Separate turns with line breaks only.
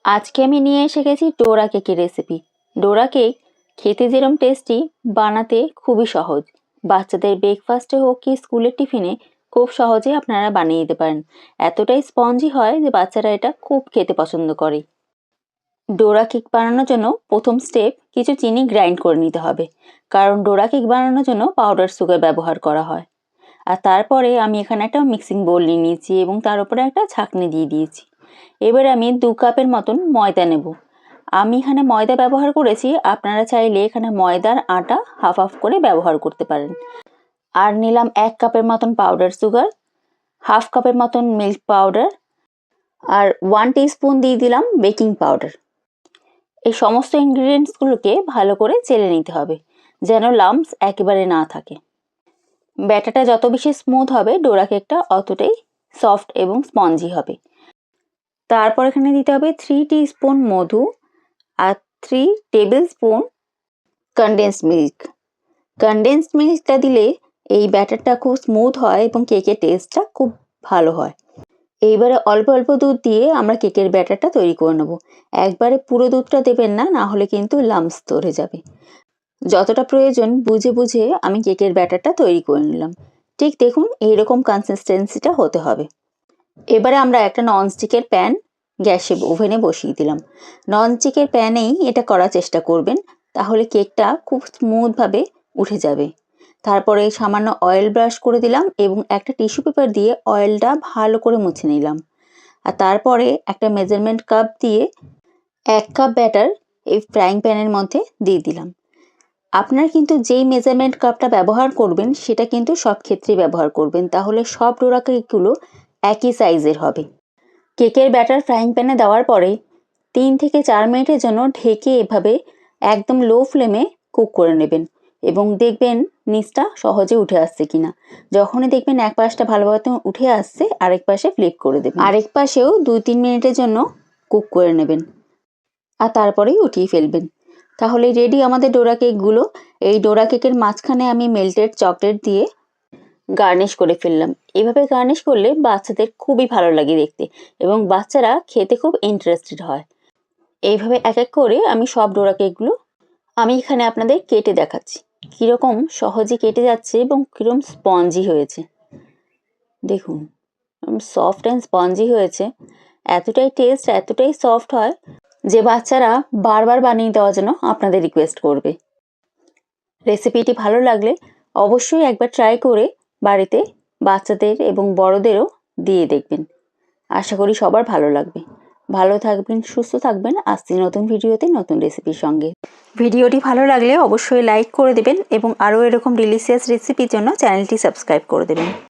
আজকে আমি নিয়ে এসে গেছি ডোরা কেকের রেসিপি। ডোরা কেক খেতে যেরকম টেস্টি, বানাতে খুবই সহজ। বাচ্চাদের ব্রেকফাস্টে হোক কি স্কুলের টিফিনে খুব সহজে আপনারা বানিয়ে দিতে পারেন। এতটাই স্পঞ্জি হয় যে বাচ্চারা এটা খুব খেতে পছন্দ করে। ডোরা কেক বানানোর জন্য প্রথম স্টেপ, কিছু চিনি গ্রাইন্ড করে নিতে হবে, কারণ ডোরা কেক বানানোর জন্য পাউডার সুগার ব্যবহার করা হয়। আর তারপরে আমি এখানে একটা মিক্সিং বোল নিয়ে নিয়েছি এবং তার উপরে একটা ছাঁকনি দিয়ে দিয়েছি। এবার আমি 2 কাপের মতন ময়দা নেব। আমি এখানে ময়দা ব্যবহার করেছি, আপনারা চাইলে এখানে ময়দার আটা হাফ হাফ করে ব্যবহার করতে পারেন। আর নিলাম 1 কাপের মতন পাউডার সুগার, হাফ কাপের মতন মিল্ক পাউডার, আর 1 টিস্পুন দিয়ে দিলাম বেকিং পাউডার। এই সমস্ত ইনগ্রিডিয়েন্টসগুলোকে ভালো করে চেলে নিতে হবে, যেন লাম্পস একেবারে না থাকে। ব্যাটারটা যত বেশি স্মুথ হবে ডোরা কেকটা অতটাই সফট এবং স্পঞ্জি হবে। তারপর এখানে দিতে হবে 3 টিস্পুন মধু আর 3 tablespoon condensed milk. Condensed মিল্কটা দিলে এই ব্যাটারটা খুব স্মুথ হয় এবং কেকের টেস্টটা খুব ভালো হয়। এইবারে অল্প অল্প দুধ দিয়ে আমরা কেকের ব্যাটারটা তৈরি করে নেব। একবারে পুরো দুধটা দেবেন না, না হলে কিন্তু লাম্পস ধরে যাবে। যতটা প্রয়োজন বুঝে বুঝে আমি কেকের ব্যাটারটা তৈরি করে নিলাম। ঠিক দেখুন, এইরকম কনসিস্টেন্সিটা হতে হবে। এবারে আমরা একটা ননস্টিকের প্যান গ্যাসে ওভেনে বসিয়ে দিলাম। ননস্টিকের প্যানেই এটা করার চেষ্টা করবেন, তাহলে কেকটা খুব স্মুথভাবে উঠে যাবে। তারপরে সামান্য অয়েল ব্রাশ করে দিলাম এবং একটা টিস্যু পেপার দিয়ে অয়েলটা ভালো করে মুছে নিলাম। আর তারপরে একটা মেজারমেন্ট কাপ দিয়ে 1 কাপ ব্যাটার এই ফ্রাইং প্যানের মধ্যে দিয়ে দিলাম। আপনার কিন্তু যেই মেজারমেন্ট কাপটা ব্যবহার করবেন সেটা কিন্তু সব ক্ষেত্রেই ব্যবহার করবেন, তাহলে সব ডোরা কেকগুলো একই সাইজের হবে। কেকের ব্যাটার ফ্রাইং প্যানে দেওয়ার পরে 3 থেকে 4 মিনিটের জন্য ঢেকে এভাবে একদম লো ফ্লেমে কুক করে নেবেন এবং দেখবেন নিচটা সহজে উঠে আসছে কিনা। যখনই দেখবেন এক পাশটা ভালোভাবে উঠে আসছে, আরেক পাশে ফ্লিপ করে দেবেন। আরেক পাশেও 2-3 মিনিটের জন্য কুক করে নেবেন আর তারপরেই উঠিয়ে ফেলবেন। তাহলে রেডি আমাদের ডোরা কেকগুলো। এই ডোরা কেকের মাঝখানে আমি মেল্টেড চকলেট দিয়ে গার্নিশ করে ফেললাম। এভাবে গার্নিশ করলে বাচ্চাদের খুবই ভালো লাগে দেখতে এবং বাচ্চারা খেতে খুব ইন্টারেস্টেড হয়। এইভাবে এক এক করে আমি সব ডোরা কেকগুলো আমি এখানে আপনাদের কেটে দেখাচ্ছি, কীরকম সহজে কেটে যাচ্ছে এবং কীরকম স্পঞ্জি হয়েছে। দেখুন, সফট অ্যান্ড স্পঞ্জি হয়েছে। এতটাই টেস্ট, এতটাই সফট হয় যে বাচ্চারা বারবার বানিয়ে দেওয়ার জন্য আপনাদের রিকোয়েস্ট করবে। রেসিপিটি ভালো লাগলে অবশ্যই একবার ট্রাই করে বাড়িতে বাচ্চাদের এবং বড়দেরও দিয়ে দেখবেন। আশা করি সবার ভালো লাগবে। ভালো থাকবেন, সুস্থ থাকবেন। আসছি নতুন ভিডিওতে নতুন রেসিপির সঙ্গে। ভিডিওটি ভালো লাগলে অবশ্যই লাইক করে দেবেন এবং আরও এরকম ডিলিশিয়াস রেসিপির জন্য চ্যানেলটি সাবস্ক্রাইব করে দেবেন।